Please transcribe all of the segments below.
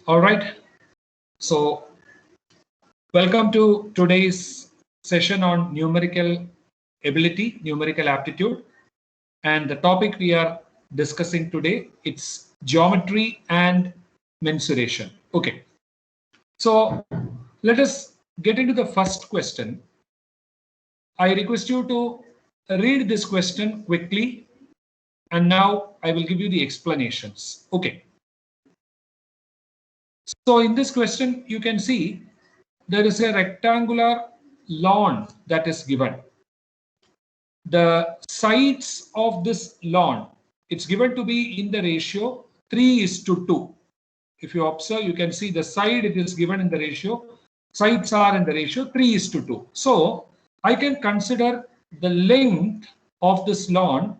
All right. So welcome to today's session on numerical ability, numerical aptitude. And the topic we are discussing today, it's geometry and mensuration. Okay. So let us get into the first question. I request you to read this question quickly, and now I will give you the explanations. Okay. So in this question, you can see there is a rectangular lawn that is given. The sides of this lawn, it's given to be in the ratio 3:2. If you observe, you can see the side it is given in the ratio, sides are in the ratio 3:2. So I can consider the length of this lawn,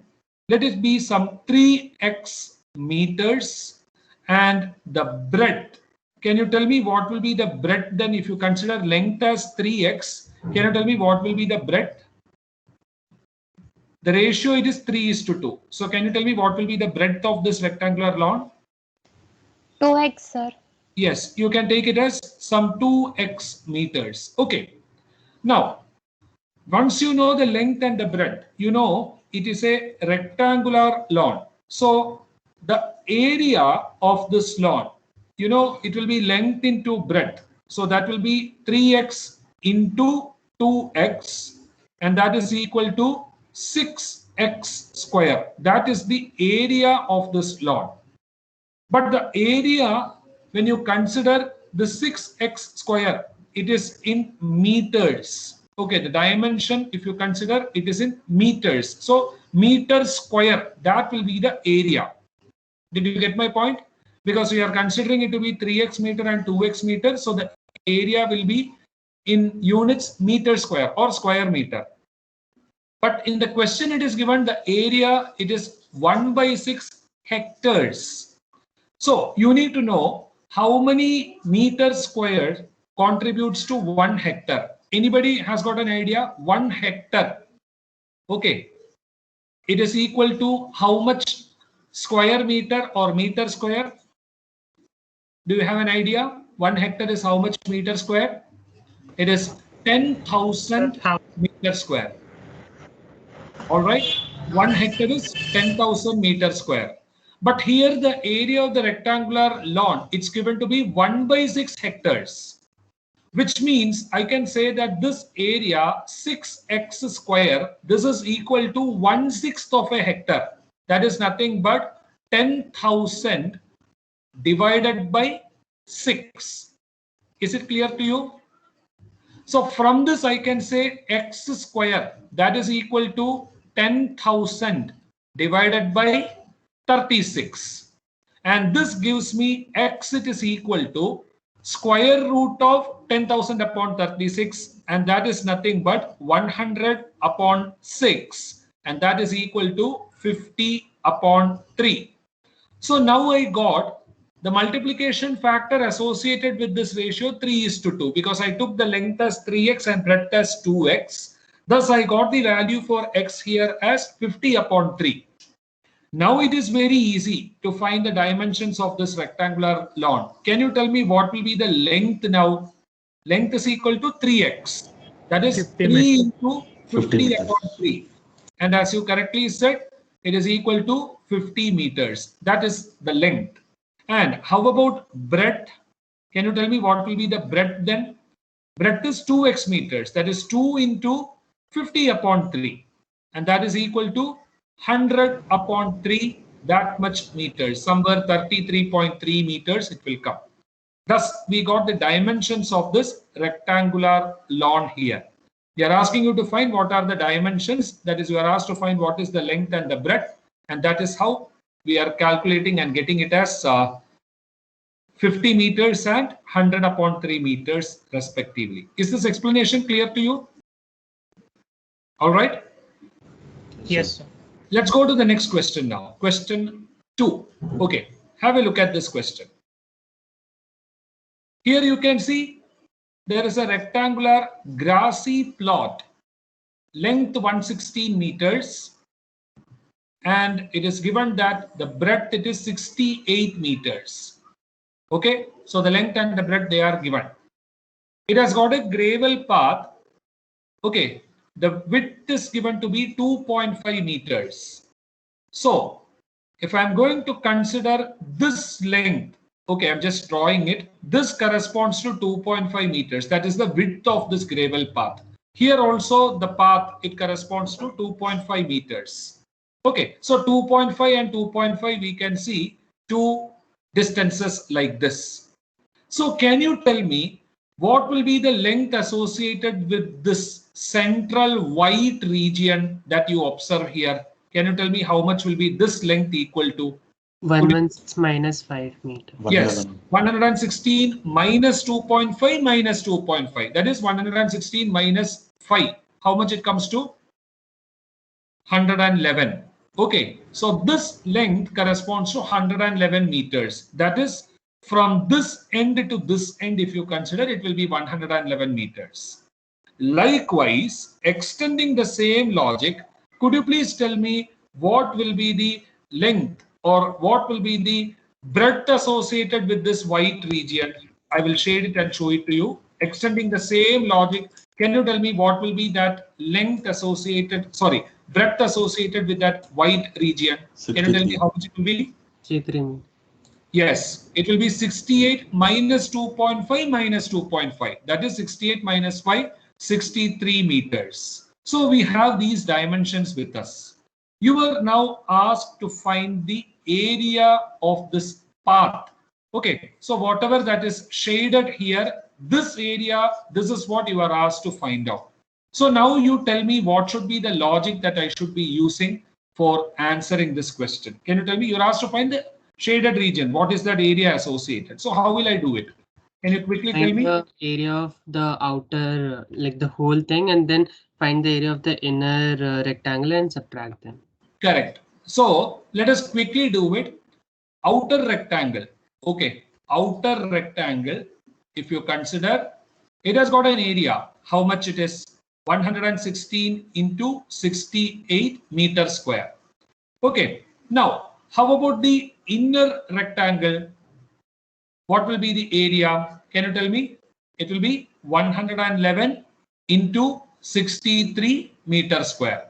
let it be some 3x meters, and the breadth. Can you tell me what will be the breadth then if you consider length as 3x? Can you tell me what will be the breadth? The ratio it is 3:2. So can you tell me what will be the breadth of this rectangular lawn? 2x, sir. Yes, you can take it as some 2x meters. Okay. Now, once you know the length and the breadth, you know it is a rectangular lawn. So the area of this lawn, you know, it will be length into breadth. So that will be 3x into 2x, and that is equal to 6x square. That is the area of this lawn. But the area, when you consider the 6x square, it is in meters. Okay, the dimension, if you consider, it is in meters. So meter square, that will be the area. Did you get my point? Because we are considering it to be 3x meter and 2x meter. So the area will be in units meter square or square meter. But in the question it is given the area, it is 1/6 hectares. So you need to know how many meters squared contributes to 1 hectare. Anybody has got an idea? 1 hectare. Okay. It is equal to how much square meter or meter square? Do you have an idea? 1 hectare is how much meter square? It is 10,000 meter square. All right. 1 hectare is 10,000 meter square. But here the area of the rectangular lawn, it's given to be 1/6 hectares, which means I can say that this area 6x square, this is equal to 1/6 of a hectare. That is nothing but 10,000 divided by 6. Is it clear to you? So from this I can say x square, that is equal to 10,000 divided by 36, and this gives me x, it is equal to square root of 10,000 upon 36, and that is nothing but 100 upon 6, and that is equal to 50 upon 3. So now I got the multiplication factor associated with this ratio 3:2, because I took the length as 3x and breadth as 2x. Thus I got the value for x here as 50 upon 3. Now it is very easy to find the dimensions of this rectangular lawn. Can you tell me what will be the length now? Length is equal to 3x. That is 3 into 50 upon 3. And as you correctly said, it is equal to 50 meters. That is the length. And how about breadth? Can you tell me what will be the breadth then? Breadth is 2x meters. That is 2 into 50 upon 3. And that is equal to 100 upon 3, that much meters. Somewhere 33.3 meters it will come. Thus, we got the dimensions of this rectangular lawn here. We are asking you to find what are the dimensions. That is, you are asked to find what is the length and the breadth. And that is how we are calculating and getting it as 50 meters and 100 upon 3 meters respectively. Is this explanation clear to you? All right. Yes, sir. Let's go to the next question now. Question 2. Okay. Have a look at this question. Here you can see there is a rectangular grassy plot, length 116 meters, and it is given that the breadth it is 68 meters. Okay, so the length and the breadth, they are given. It has got a gravel path. Okay, the width is given to be 2.5 meters. So if I'm going to consider this length, okay, I'm just drawing it. This corresponds to 2.5 meters. That is the width of this gravel path. Here also the path, it corresponds to 2.5 meters. Okay, so 2.5 and 2.5, we can see two distances like this. So can you tell me what will be the length associated with this central white region that you observe here? Can you tell me how much will be this length equal to? 116 minus 5 meter. Yes, 116 minus 2.5 minus 2.5. That is 116 minus 5. How much it comes to? 111. Okay, so this length corresponds to 111 meters. That is, from this end to this end, if you consider, it will be 111 meters. Likewise, extending the same logic, could you please tell me what will be the length or what will be the breadth associated with this white region? I will shade it and show it to you. Extending the same logic, can you tell me what will be that length associated, sorry, breadth associated with that white region? 63. Can you tell me how much it will be? 63. Yes, it will be 68 minus 2.5 minus 2.5. That is 68 minus 5, 63 meters. So we have these dimensions with us. You are now asked to find the area of this path. Okay, so whatever that is shaded here, this area, this is what you are asked to find out. So now you tell me what should be the logic that I should be using for answering this question. Can you tell me? You're asked to find the shaded region. What is that area associated? So how will I do it? Can you quickly tell Find me? the area of the outer, like the whole thing, and then find the area of the inner rectangle and subtract them. Correct. So let us quickly do it. Outer rectangle. Okay. Outer rectangle. If you consider, it has got an area. How much it is? 116 into 68 meter square. Okay. Now, how about the inner rectangle? What will be the area? Can you tell me? It will be 111 into 63 meter square.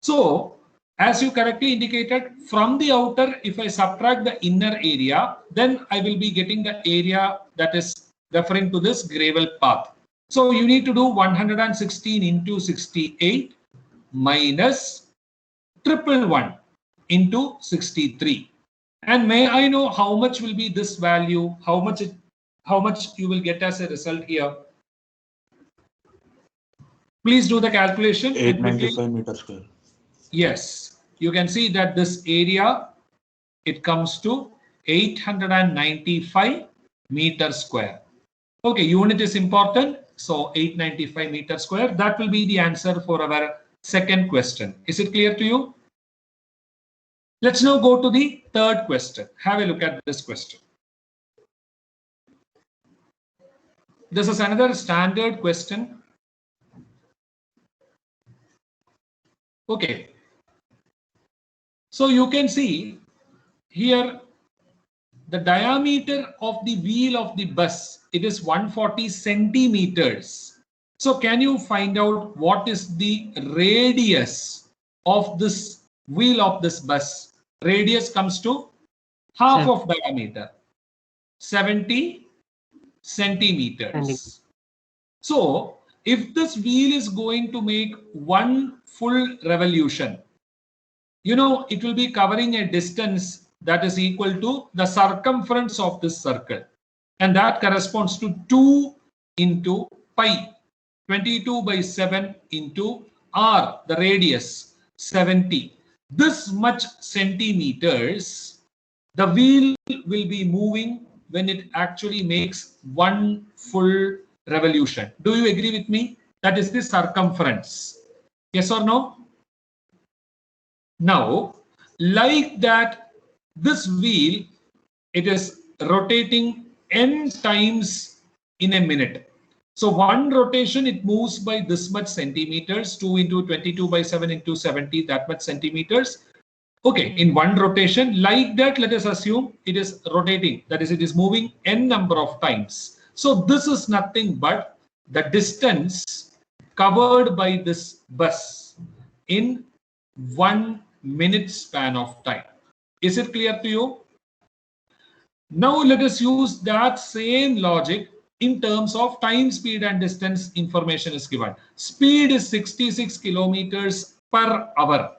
So, as you correctly indicated, from the outer, if I subtract the inner area, then I will be getting the area that is referring to this gravel path. So, you need to do 116 into 68 minus 111 into 63. And may I know how much will be this value? How much you will get as a result here? Please do the calculation. 895 meter square. Yes, you can see that this area, it comes to 895 meter square. Okay, unit is important. So 895 meter square. That will be the answer for our second question. Is it clear to you? Let's now go to the third question. Have a look at this question. This is another standard question. Okay. So you can see here the diameter of the wheel of the bus, it is 140 centimeters. So can you find out what is the radius of this wheel of this bus? Radius comes to half of diameter, 70 centimeters. So if this wheel is going to make one full revolution, you know, it will be covering a distance that is equal to the circumference of this circle. And that corresponds to 2 into pi, 22 by 7 into r, the radius, 70. This much centimeters, the wheel will be moving when it actually makes one full revolution. Do you agree with me? That is the circumference. Yes or no? Now, like that, this wheel, it is rotating n times in a minute. So one rotation, it moves by this much centimeters, 2 into 22 by 7 into 70, that much centimeters. Okay, in one rotation. Like that, let us assume it is rotating, that is, it is moving n number of times. So this is nothing but the distance covered by this bus in 1 minute span of time. Is it clear to you? Now let us use that same logic in terms of time, speed and distance. Information is given. Speed is 66 kilometers per hour.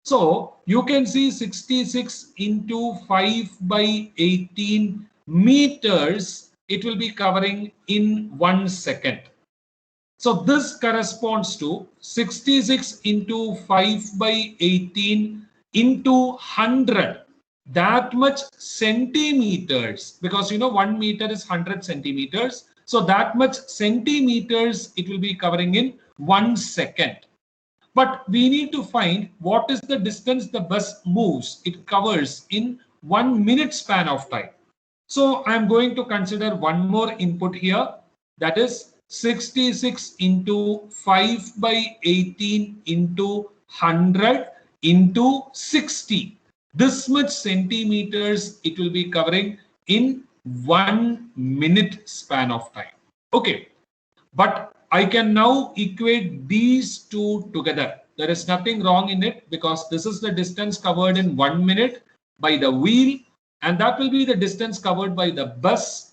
So you can see 66 into 5 by 18 meters, it will be covering in 1 second. So this corresponds to 66 into 5 by 18 into 100. That much centimeters, because you know 1 meter is 100 centimeters. So that much centimeters it will be covering in 1 second. But we need to find what is the distance the bus moves, it covers in 1 minute span of time. So I am going to consider one more input here, that is 66 into 5 by 18 into 100 into 60. This much centimeters it will be covering in 1 minute span of time. Okay, but I can now equate these two together. There is nothing wrong in it because this is the distance covered in 1 minute by the wheel, and that will be the distance covered by the bus,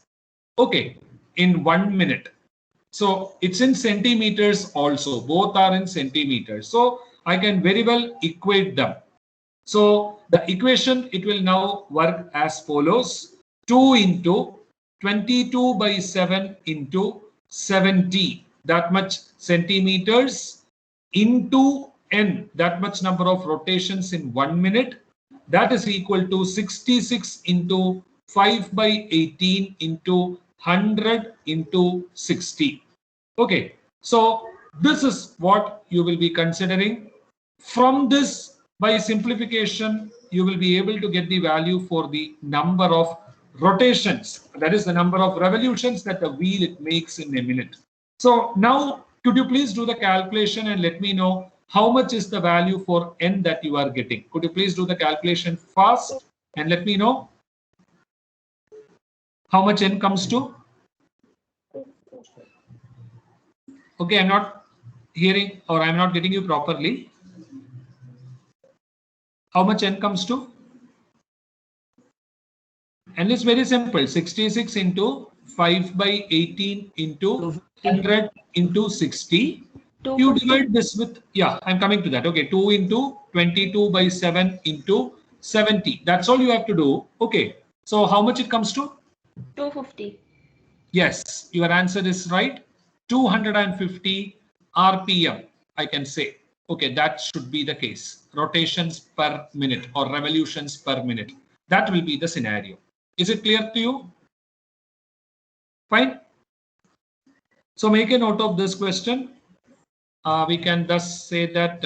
okay, in 1 minute. So it's in centimeters also, both are in centimeters. So I can very well equate them. So the equation, it will now work as follows: 2 into 22 by 7 into 70, that much centimeters, into n, that much number of rotations in 1 minute, that is equal to 66 into 5 by 18 into 100 into 60. Okay, so this is what you will be considering. From this, by simplification, you will be able to get the value for the number of rotations, that is the number of revolutions that the wheel it makes in a minute. So now could you please do the calculation and let me know how much is the value for n that you are getting? Could you please do the calculation fast and let me know how much n comes to? Okay, I'm not hearing, or I'm not getting you properly. How much n comes to? And it's very simple: 66 into 5 by 18 into 100 into 60. You divide this with, yeah, I'm coming to that. Okay, 2 into 22 by 7 into 70. That's all you have to do. Okay, so how much it comes to? 250. Yes, your answer is right. 250 RPM, I can say. Okay, that should be the case. Rotations per minute or revolutions per minute. That will be the scenario. Is it clear to you? Fine. So make a note of this question. We can thus say that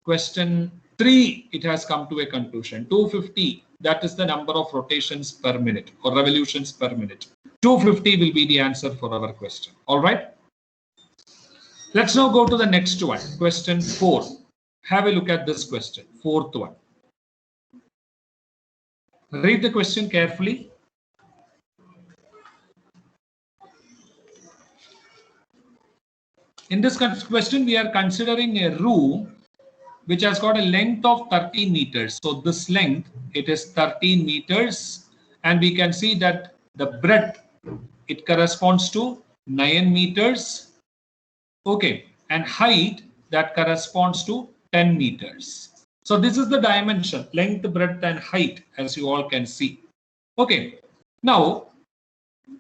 question 3, it has come to a conclusion. 250, that is the number of rotations per minute or revolutions per minute. 250 will be the answer for our question. All right. Let's now go to the next one. Question 4. Have a look at this question. Fourth one. Read the question carefully. In this question, we are considering a room which has got a length of 13 meters. So this length, it is 13 meters, and we can see that the breadth, it corresponds to 9 meters. Okay, and height, that corresponds to 10 meters. So this is the dimension, length, breadth and height, as you all can see. Okay, now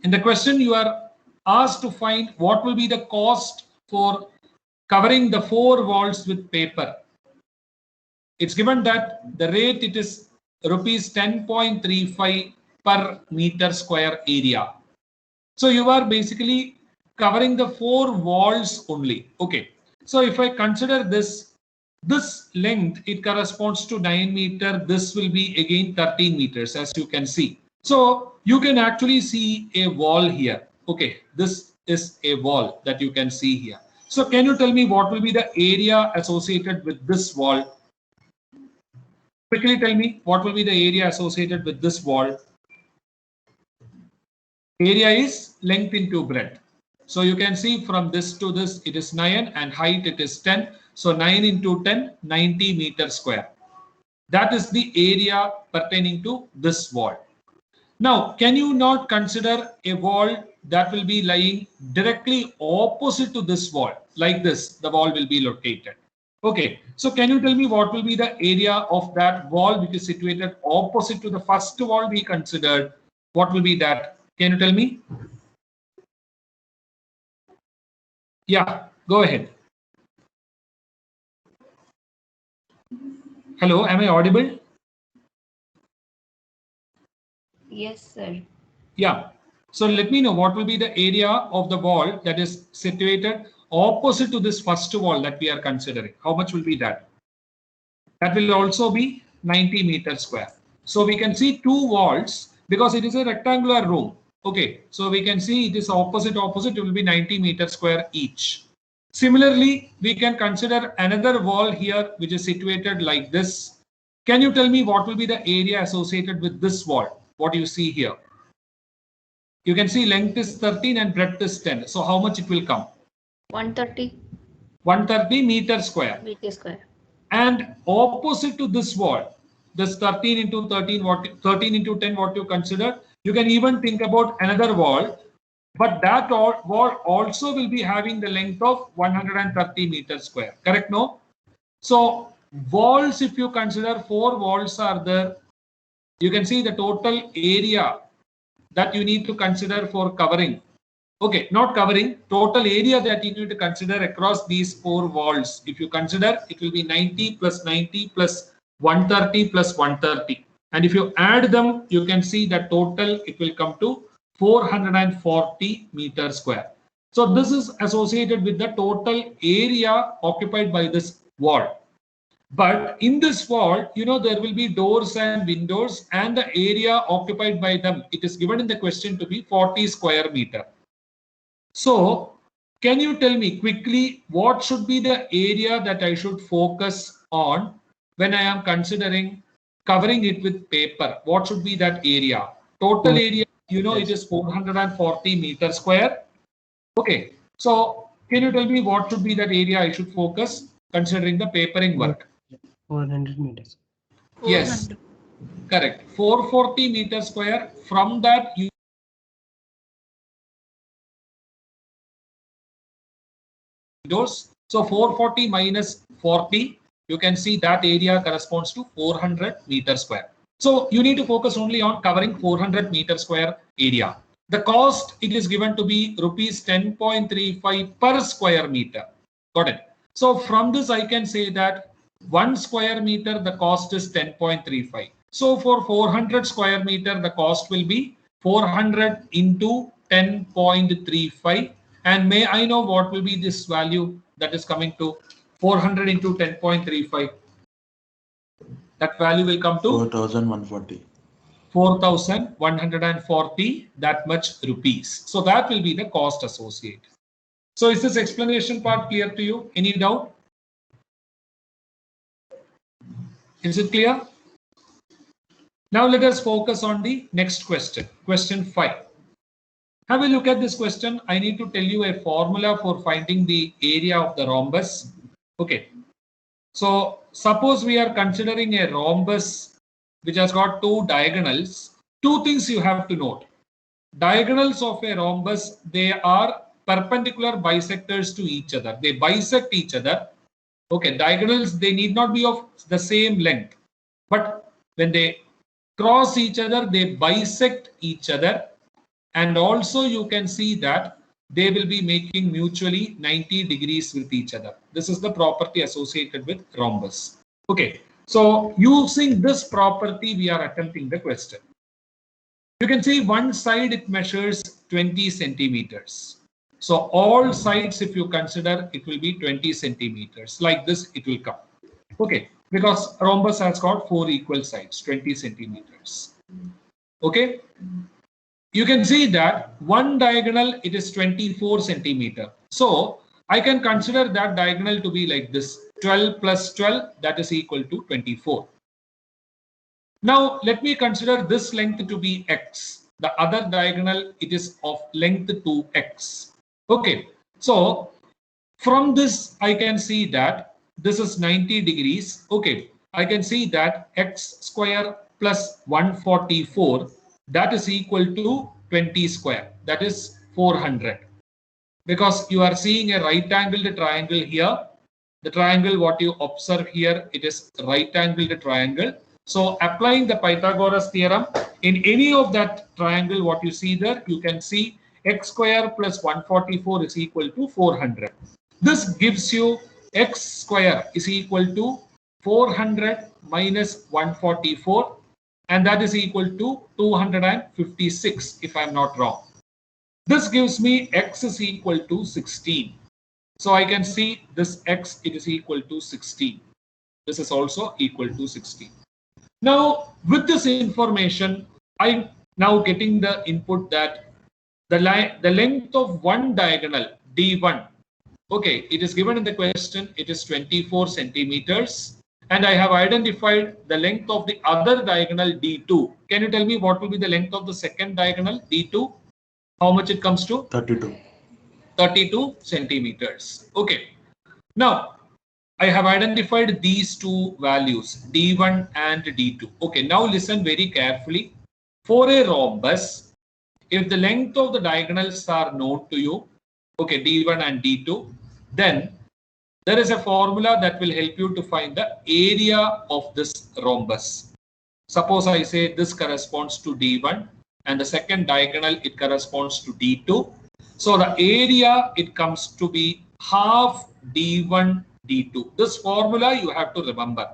in the question you are asked to find what will be the cost for covering the 4 walls with paper. It's given that the rate, it is rupees 10.35 per meter square area. So you are basically covering the 4 walls only. Okay, so if I consider this length, it corresponds to 9 meter. This will be again 13 meters, as you can see. So you can actually see a wall here. Okay, this is a wall that you can see here. So can you tell me what will be the area associated with this wall? Quickly tell me what will be the area associated with this wall. Area is length into breadth. So you can see from this to this it is 9 and height it is 10. So 9 into 10, 90 meters square. That is the area pertaining to this wall. Now, can you not consider a wall that will be lying directly opposite to this wall? Like this, the wall will be located. Okay, so can you tell me what will be the area of that wall which is situated opposite to the first wall we considered? What will be that? Can you tell me? Yeah, go ahead. Hello, am I audible? Yes, sir. Yeah. So let me know what will be the area of the wall that is situated opposite to this first wall that we are considering. How much will be that? That will also be 90 meters square. So we can see two walls because it is a rectangular room. Okay. So we can see it is opposite. It will be 90 meters square each. Similarly, we can consider another wall here which is situated like this. Can you tell me what will be the area associated with this wall? What you see here? You can see length is 13 and breadth is 10. So how much it will come? 130 130 meters square. meters square. And opposite to this wall, this 13 into 13, 13 into 10, what you consider, you can even think about another wall, but that wall also will be having the length of 130 meters square. Correct? No? So walls, if you consider 4 walls are there, you can see the total area that you need to consider for covering. Okay, not covering, total area that you need to consider across these 4 walls. If you consider, it will be 90 plus 90 plus 130 plus 130. And if you add them, you can see that total it will come to 440 meters square. So this is associated with the total area occupied by this wall. But in this wall, there will be doors and windows and the area occupied by them. It is given in the question to be 40 square meter. So can you tell me quickly what should be the area that I should focus on when I am considering covering it with paper? What should be that area? Total area, it is 440 meters square. Okay. So can you tell me what should be that area I should focus considering the papering work? 400 meters. Yes, correct. 440 meters square. From that, you windows. So 440 minus 40, you can see that area corresponds to 400 meters square. So you need to focus only on covering 400 meters square area. The cost, it is given to be rupees 10.35 per square meter. Got it? So from this, I can say that 1 square meter, the cost is 10.35. So for 400 square meter, the cost will be 400 into 10.35. And may I know what will be this value that is coming to 400 into 10.35? That value will come to 4,140. 4,140, that much rupees. So that will be the cost associated. So is this explanation part clear to you? Any doubt? Is it clear? Now let us focus on the next question. Question 5. Have a look at this question. I need to tell you a formula for finding the area of the rhombus. Okay. So suppose we are considering a rhombus which has got 2 diagonals. 2 things you have to note. Diagonals of a rhombus, they are perpendicular bisectors to each other. They bisect each other. Okay, diagonals, they need not be of the same length. But when they cross each other, they bisect each other. And also you can see that they will be making mutually 90 degrees with each other. This is the property associated with rhombus. Okay, so using this property, we are attempting the question. You can see one side it measures 20 centimeters. So all sides, if you consider, it will be 20 centimeters. Like this, it will come. Okay, because rhombus has got 4 equal sides, 20 centimeters. Okay. You can see that one diagonal, it is 24 centimeter. So I can consider that diagonal to be like this. 12 plus 12, that is equal to 24. Now let me consider this length to be x. The other diagonal, it is of length 2x. Okay, so from this I can see that this is 90 degrees. Okay, I can see that x square plus 144, that is equal to 20 square, that is 400. Because you are seeing a right angled triangle here. The triangle what you observe here, it is right angled triangle. So applying the Pythagoras theorem in any of that triangle what you see there, you can see x square plus 144 is equal to 400. This gives you x square is equal to 400 minus 144, and that is equal to 256 if I am not wrong. This gives me x is equal to 16. So I can see this x, it is equal to 16. This is also equal to 16. Now with this information, I'm now getting the input that the length of one diagonal D1, okay, it is given in the question, it is 24 centimeters, and I have identified the length of the other diagonal D2. Can you tell me what will be the length of the second diagonal D2? How much it comes to? 32 centimeters. Okay. Now I have identified these two values, D1 and D2. Okay, now listen very carefully. For a rhombus, if the length of the diagonals are known to you, okay, D1 and D2, then there is a formula that will help you to find the area of this rhombus. Suppose I say this corresponds to D1 and the second diagonal, it corresponds to D2. So the area, it comes to be half D1 D2. This formula you have to remember.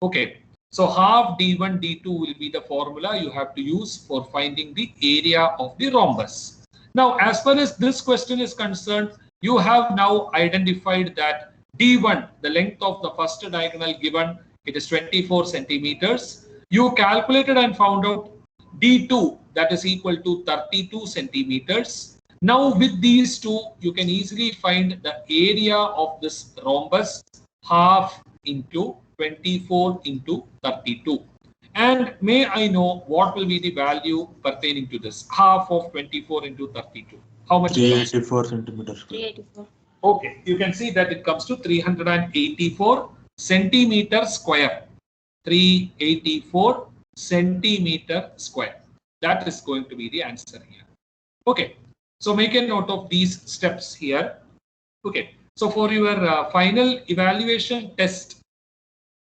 Okay, so half D1 D2 will be the formula you have to use for finding the area of the rhombus. Now as far as this question is concerned, you have now identified that D1, the length of the first diagonal given, it is 24 centimeters. You calculated and found out D2, that is equal to 32 centimeters. Now with these two, you can easily find the area of this rhombus, half into 24 into 32. And may I know what will be the value pertaining to this? Half of 24 into 32. How much? 384 centimeters. 384. Okay, you can see that it comes to 384 centimeter square. 384 centimeter square. That is going to be the answer here. Okay, so make a note of these steps here. Okay, so for your final evaluation test,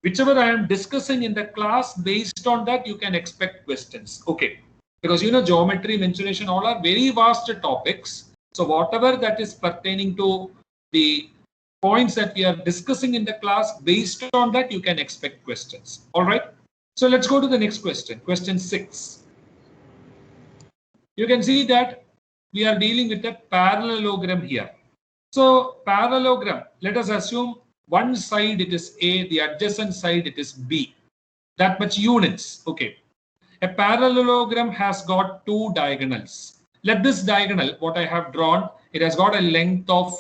whichever I am discussing in the class, based on that you can expect questions. Okay, because you know geometry, mensuration, all are very vast topics. So whatever that is pertaining to the points that we are discussing in the class, based on that you can expect questions. All right. So let's go to the next question. Question 6. You can see that we are dealing with a parallelogram here. So parallelogram, let us assume one side it is A, the adjacent side it is B. That much units. Okay. A parallelogram has got two diagonals. Let this diagonal, what I have drawn, it has got a length of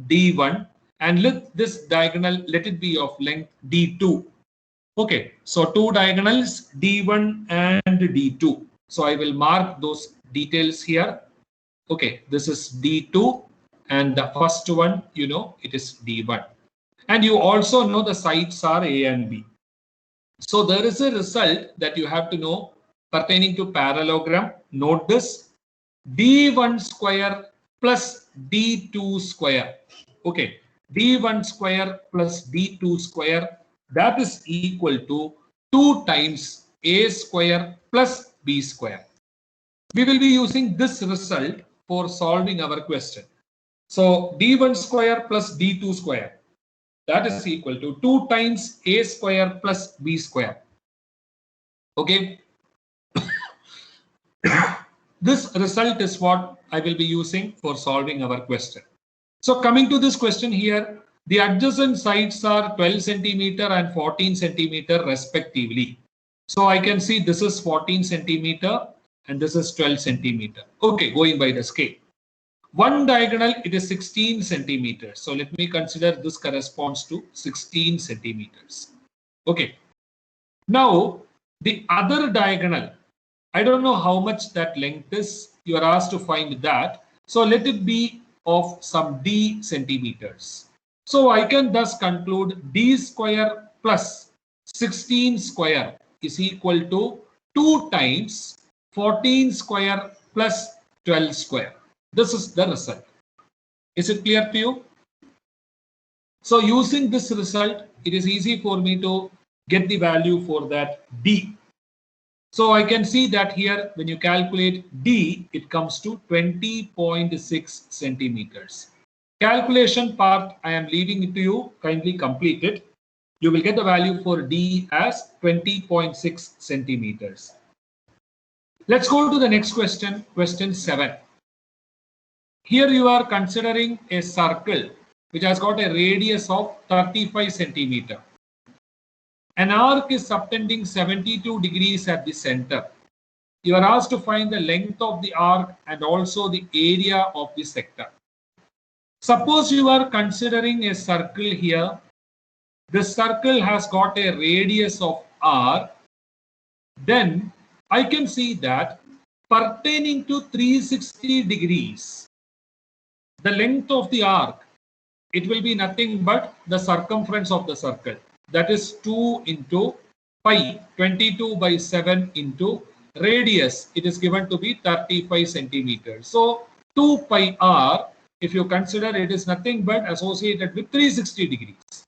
D1, and let this diagonal, let it be of length D2. Okay, so two diagonals D1 and D2. So I will mark those details here. Okay, this is D2 and the first one, you know, it is D1. And you also know the sides are A and B. So there is a result that you have to know pertaining to parallelogram. Note this, D1 square plus D2 square. Okay, D1 square plus D2 square, that is equal to 2 times A square plus B square. We will be using this result for solving our question. So D1 square plus D2 square, that is equal to 2 times A square plus B square. Okay. This result is what I will be using for solving our question. So coming to this question here, the adjacent sides are 12 centimeter and 14 centimeter respectively. So I can see this is 14 centimeter and this is 12 centimeter. Okay, going by the scale. One diagonal, it is 16 centimeters. So let me consider this corresponds to 16 centimeters. Okay. Now The other diagonal, I don't know how much that length is. You are asked to find that. So let it be of some d centimeters. So I can thus conclude d square plus 16 square is equal to 2 times 14 square plus 12 square. This is the result. Is it clear to you? So using this result, it is easy for me to get the value for that d. So I can see that here when you calculate d, it comes to 20.6 centimeters. Calculation part I am leaving it to you. Kindly complete it. You will get the value for d as 20.6 centimeters. Let's go to the next question, question 7. Here you are considering a circle which has got a radius of 35 centimeter. An arc is subtending 72 degrees at the center. You are asked to find the length of the arc and also the area of the sector. Suppose you are considering a circle here. This circle has got a radius of r. Then I can see that pertaining to 360 degrees, the length of the arc, it will be nothing but the circumference of the circle. That is 2 into pi, 22 by 7 into radius. It is given to be 35 centimeters. So 2 pi r, if you consider, it is nothing but associated with 360 degrees.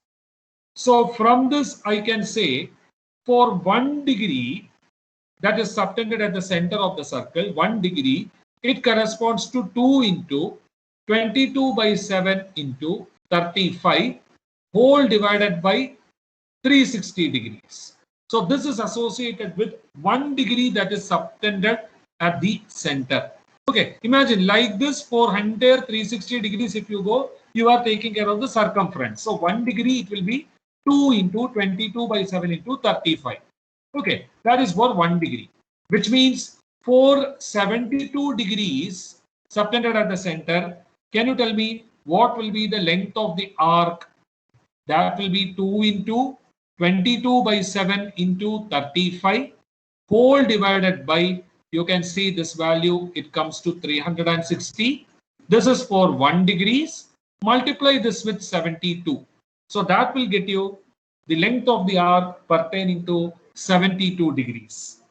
So from this I can say for 1 degree that is subtended at the center of the circle, 1 degree, it corresponds to 2 into 22 by 7 into 35 whole divided by 360 degrees. So this is associated with 1 degree that is subtended at the center. Okay, imagine like this for 360 degrees if you go, you are taking care of the circumference. So 1 degree it will be 2 into 22 by 7 into 35. Okay, that is for 1 degree, which means for 72 degrees subtended at the center, can you tell me what will be the length of the arc? That will be 2 into 22 by 7 into 35 whole divided by, you can see this value, it comes to 360. This is for 1 degrees. Multiply this with 72. So that will get you the length of the arc pertaining to 72 degrees.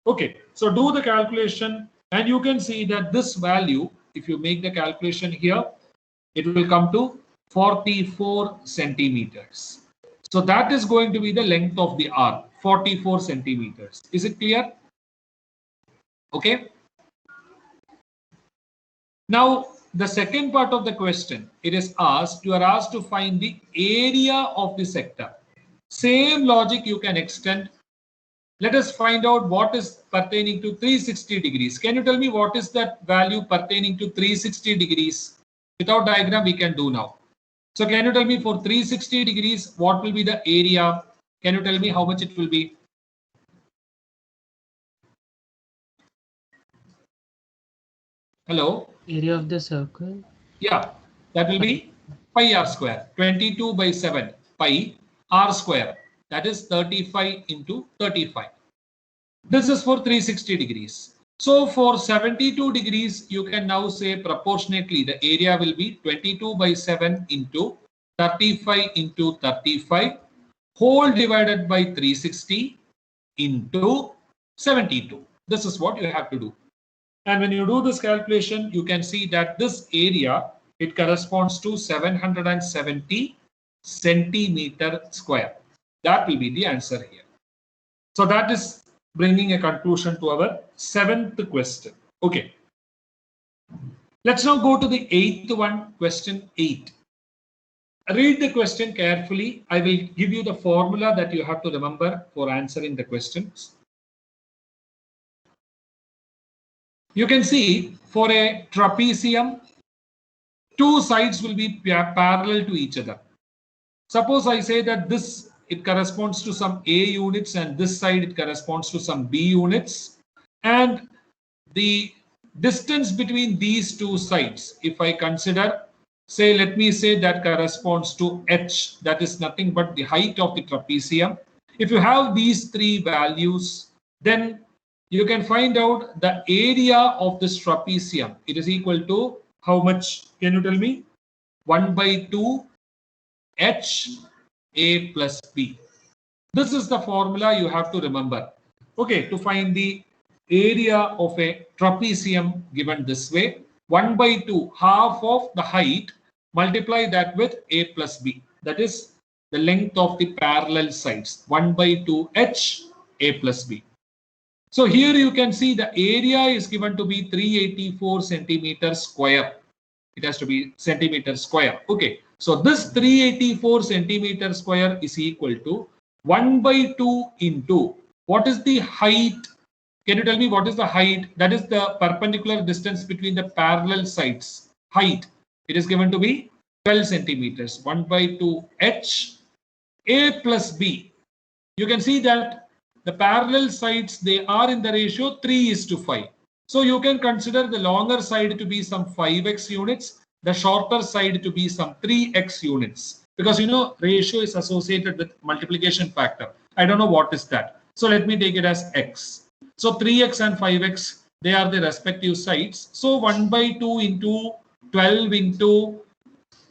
Okay, so do the calculation and you can see that this value, if you make the calculation here, it will come to 44 centimeters. So that is going to be the length of the arc, 44 centimeters. Is it clear? Okay. Now, the second part of the question, it is asked, you are asked to find the area of the sector. Same logic you can extend. Let us find out what is pertaining to 360 degrees. Can you tell me what is that value pertaining to 360 degrees? Without diagram, we can do now. So can you tell me for 360 degrees, what will be the area? Can you tell me how much it will be? Hello? Area of the circle? Yeah, that will be pi r square. 22 by 7 pi r square. That is 35 into 35. This is for 360 degrees. So for 72 degrees, you can now say proportionately the area will be 22 by 7 into 35 into 35 whole divided by 360 into 72. This is what you have to do. And when you do this calculation, you can see that this area, it corresponds to 770 centimeter square. That will be the answer here. So that is bringing a conclusion to our 7th question. Okay. Let's now go to the 8th one, question 8. Read the question carefully. I will give you the formula that you have to remember for answering the questions. You can see for a trapezium, two sides will be parallel to each other. Suppose I say that this, it corresponds to some A units and this side it corresponds to some B units. And the distance between these two sides, if I consider, say, let me say that corresponds to h, that is nothing but the height of the trapezium. If you have these three values, then you can find out the area of this trapezium. It is equal to how much? Can you tell me? 1 by 2 H A plus B. This is the formula you have to remember. Okay, to find the area of a trapezium given this way, 1 by 2, half of the height, multiply that with A plus B. That is the length of the parallel sides, 1 by 2 H A plus B. So here you can see the area is given to be 384 centimeters square. It has to be centimeters square. Okay, so this 384 centimeters square is equal to 1 by 2 into what is the height? Can you tell me what is the height? That is the perpendicular distance between the parallel sides. Height. It is given to be 12 centimeters. 1 by 2 H A plus B. You can see that the parallel sides, they are in the ratio 3:5. So you can consider the longer side to be some 5x units, the shorter side to be some 3x units. Because you know, ratio is associated with multiplication factor. I don't know what is that. So let me take it as x. So 3x and 5x, they are the respective sides. So 1 by 2 into 12 into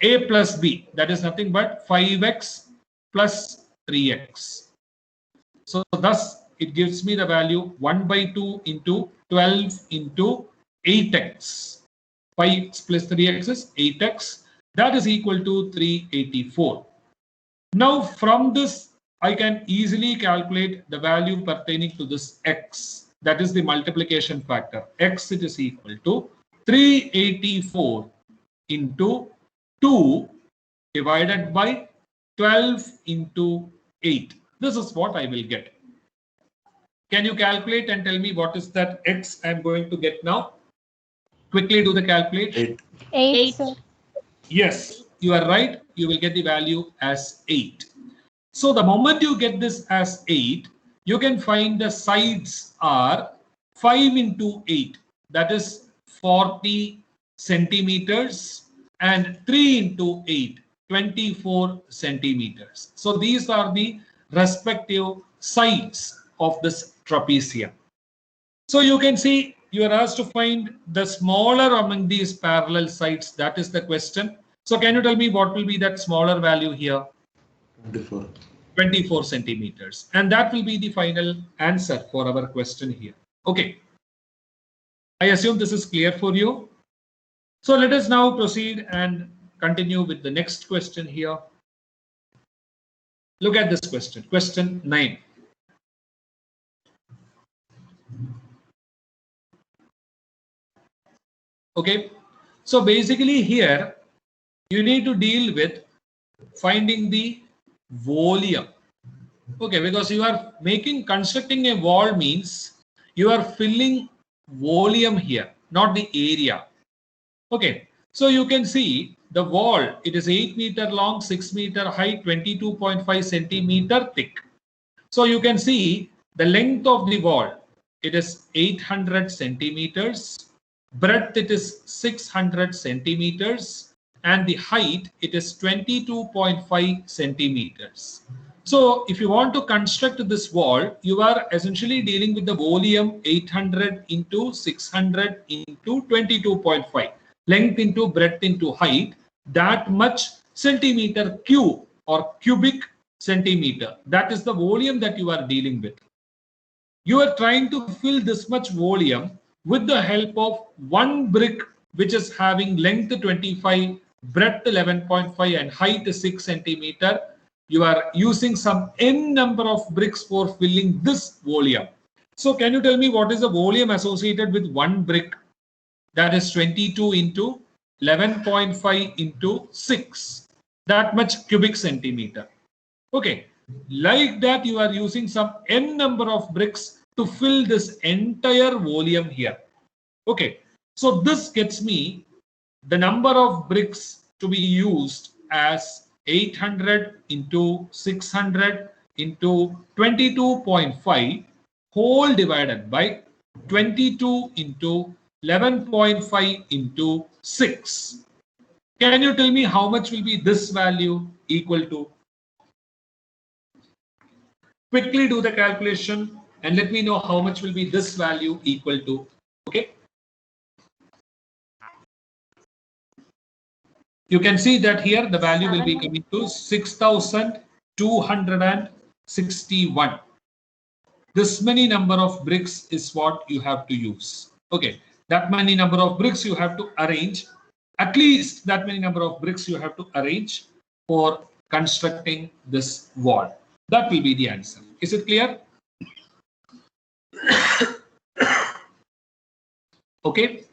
a plus b, that is nothing but 5x plus 3x. So thus it gives me the value 1 by 2 into 12 into 8x. 5x plus 3x is 8x. That is equal to 384. Now from this, I can easily calculate the value pertaining to this x. That is the multiplication factor. X, it is equal to 384 into 2 divided by 12 into 8. This is what I will get. Can you calculate and tell me what is that x I am going to get now? Quickly do the calculation. 8, sir. Yes, you are right. You will get the value as 8. So the moment you get this as 8, you can find the sides are 5 into 8. That is 40 centimeters and 3 into 8, 24 centimeters. So these are the respective sides of this trapezium. So you can see you are asked to find the smaller among these parallel sides. That is the question. So can you tell me what will be that smaller value here? 24. 24 centimeters. And that will be the final answer for our question here. Okay. I assume this is clear for you. So let us now proceed and continue with the next question here. Look at this question. Question 9. Okay. So basically here you need to deal with finding the volume. Okay, because you are constructing a wall means you are filling volume here, not the area. Okay, so you can see the wall, it is 8 meter long, 6 meter high, 22.5 centimeter thick. So you can see the length of the wall, it is 800 centimeters, breadth it is 600 centimeters, and the height it is 22.5 centimeters. So if you want to construct this wall, you are essentially dealing with the volume 800 into 600 into 22.5, length into breadth into height, that much centimeter cube or cubic centimeter. That is the volume that you are dealing with. You are trying to fill this much volume with the help of one brick which is having length 25, breadth 11.5 and height 6 centimeter. You are using some n number of bricks for filling this volume. So can you tell me what is the volume associated with one brick? That is 22 into 11.5 into 6. That much cubic centimeter. Okay. Like that, you are using some n number of bricks to fill this entire volume here. Okay. So this gets me the number of bricks to be used as 800 into 600 into 22.5 whole divided by 22 into 11.5 into 6. Can you tell me how much will be this value equal to? Quickly do the calculation and let me know how much will be this value equal to. Okay. You can see that here the value will be coming to 6,261. This many number of bricks is what you have to use. Okay, that many number of bricks you have to arrange. At least that many number of bricks you have to arrange for constructing this wall. That will be the answer. Is it clear? Okay.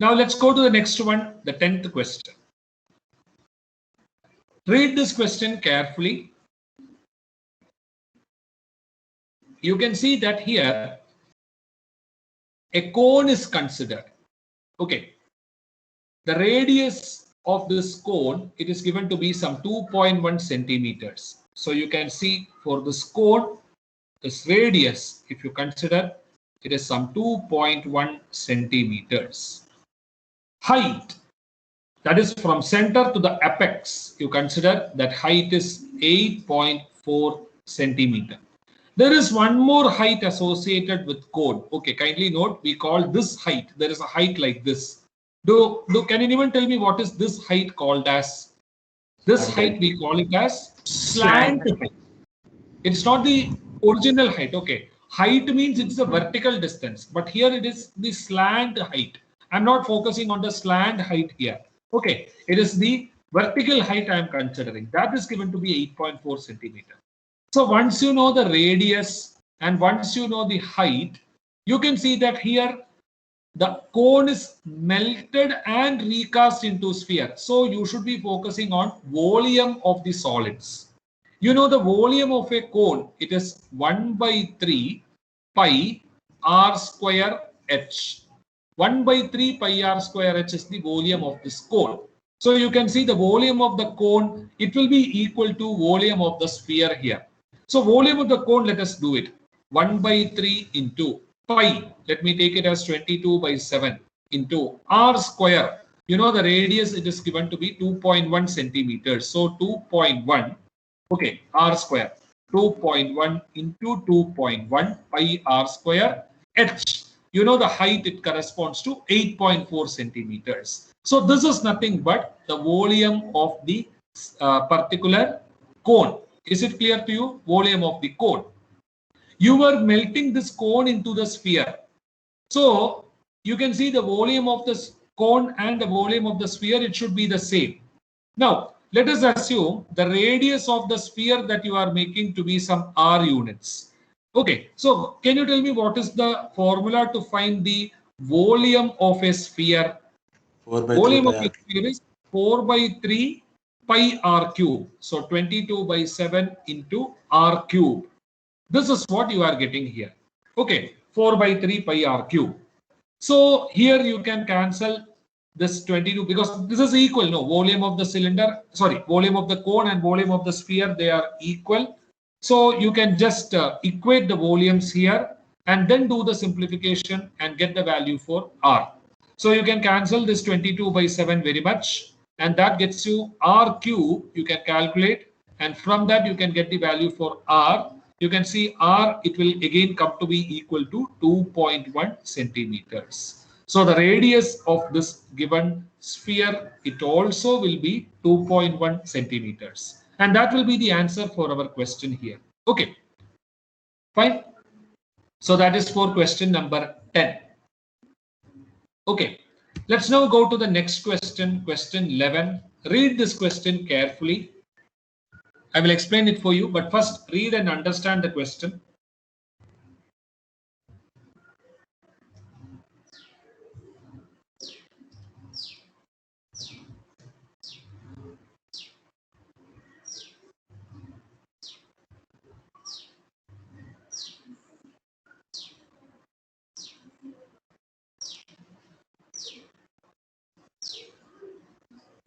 Now let's go to the next one, the 10th question. Read this question carefully. You can see that here a cone is considered. Okay. The radius of this cone, it is given to be some 2.1 centimeters. So you can see for this cone, this radius, if you consider, it is some 2.1 centimeters. Height, that is from center to the apex, you consider that height is 8.4 centimeter. There is one more height associated with cone. Okay, kindly note, we call this height. There is a height like this. Can anyone tell me what is this height called as? This height we call it as slant height. It's not the original height. Okay, height means it's the vertical distance, but here it is the slant height. I'm not focusing on the slant height here. Okay, it is the vertical height I am considering. That is given to be 8.4 centimeter. So once you know the radius and once you know the height, you can see that here the cone is melted and recast into sphere. So you should be focusing on volume of the solids. You know the volume of a cone, it is 1/3 pi r square h. 1/3 pi r square h is the volume of this cone. So you can see the volume of the cone, it will be equal to volume of the sphere here. So volume of the cone, let us do it. 1/3 into pi, let me take it as 22/7 into r square. You know the radius, it is given to be 2.1 centimeters. So 2.1, okay, r square. 2.1 into 2.1 pi r square h. You know the height, it corresponds to 8.4 centimeters. So this is nothing but the volume of the particular cone. Is it clear to you? Volume of the cone. You were melting this cone into the sphere. So you can see the volume of this cone and the volume of the sphere, it should be the same. Now, let us assume the radius of the sphere that you are making to be some r units. Okay, so can you tell me what is the formula to find the volume of a sphere? Volume of a sphere is 4/3 pi r cube. So 22/7 into r cube. This is what you are getting here. Okay, 4/3 pi r cube. So here you can cancel this 22 because this is equal. No, volume of the cylinder, sorry, volume of the cone and volume of the sphere, they are equal. So you can just equate the volumes here and then do the simplification and get the value for r. So you can cancel this 22/7 very much, and that gets you r cube. You can calculate, and from that you can get the value for r. You can see r, it will again come to be equal to 2.1 centimeters. So the radius of this given sphere, it also will be 2.1 centimeters. And that will be the answer for our question here. Okay, fine. So that is for question number 10. Okay, let's now go to the next question, question 11. Read this question carefully. I will explain it for you, but first read and understand the question.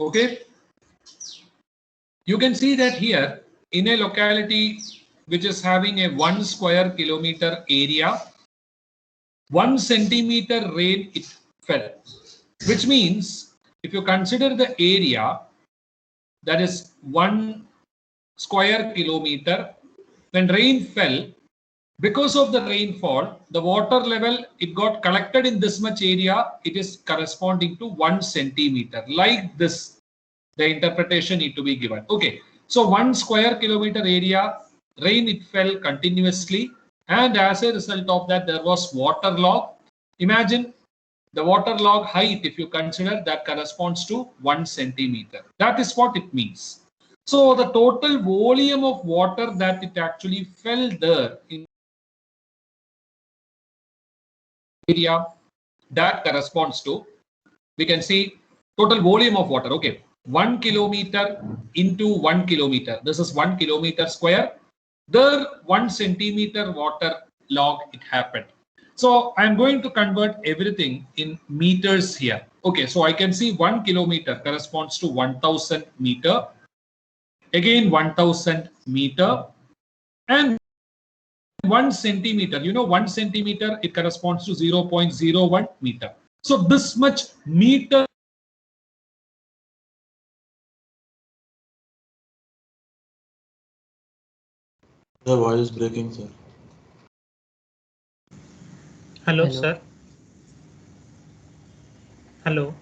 Okay, you can see that here in a locality which is having a 1 square kilometer area, 1 centimeter rain it fell, which means if you consider the area that is 1 square kilometer, when rain fell, because of the rainfall, the water level, it got collected in this much area, it is corresponding to 1 centimeter. Like this, the interpretation need to be given. Okay, so 1 square kilometer area, rain it fell continuously, and as a result of that, there was water log. Imagine the water log height, if you consider, that corresponds to 1 centimeter. That is what it means. So the total volume of water that it actually fell there in area, that corresponds to, we can see total volume of water. Okay, 1 kilometer into 1 kilometer. This is 1 kilometer square. There 1 centimeter water log it happened. So I'm going to convert everything in meters here. Okay, so I can see 1 kilometer corresponds to 1000 meter. Again 1000 meter, and 1 centimeter, 1 centimeter, it corresponds to 0.01 meter. So this much meter. The voice is breaking, sir. Hello, Hello. sir. Hello.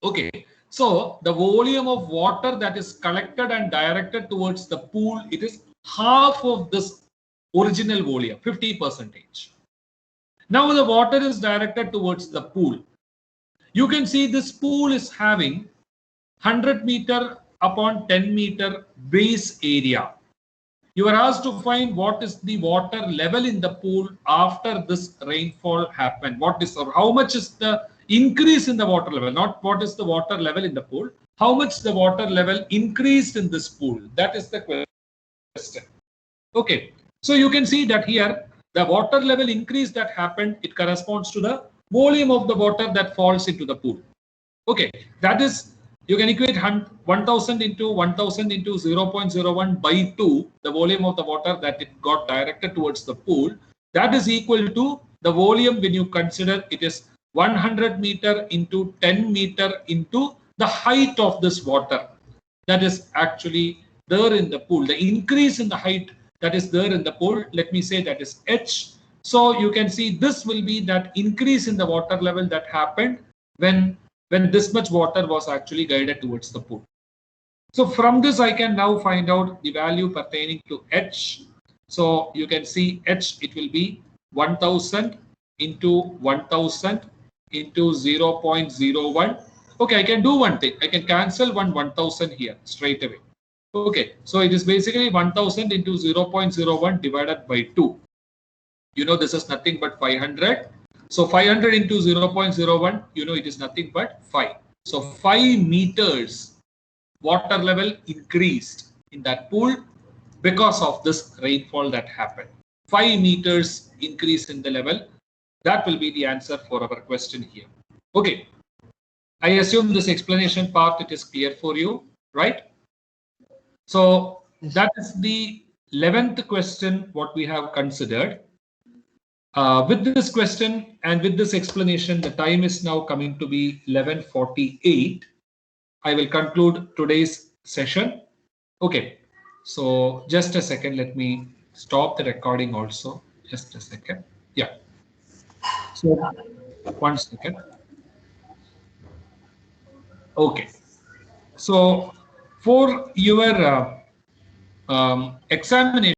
Okay, so the volume of water that is collected and directed towards the pool, it is half of this original volume, 50%. Now the water is directed towards the pool. You can see this pool is having 100 meter upon 10 meter base area. You are asked to find what is the water level in the pool after this rainfall happened. What is, or how much is the increase in the water level? Not what is the water level in the pool. How much the water level increased in this pool? That is the question. Okay, so you can see that here the water level increase that happened, it corresponds to the volume of the water that falls into the pool. Okay, that is, you can equate 1000 into 1000 into 0.01 by 2, the volume of the water that it got directed towards the pool. That is equal to the volume when you consider it is 100 meter into 10 meter into the height of this water that is actually there in the pool. The increase in the height that is there in the pool, let me say that is h. So you can see this will be that increase in the water level that happened when this much water was actually guided towards the pool. So from this I can now find out the value pertaining to h. So you can see h, it will be 1000 into 1000 into 0.01. Okay, I can do one thing. I can cancel 1000 here straight away. Okay, so it is basically 1000 into 0.01 divided by 2. This is nothing but 500. So 500 into 0.01, it is nothing but 5. So 5 meters water level increased in that pool because of this rainfall that happened. 5 meters increase in the level. That will be the answer for our question here. Okay, I assume this explanation part, it is clear for you, right? So that is the 11th question what we have considered. With this question and with this explanation, the time is now coming to be 11:48. I will conclude today's session. Okay, so just a second, let me stop the recording also. Just a second. Yeah. So 1 second. Okay. So for your examination,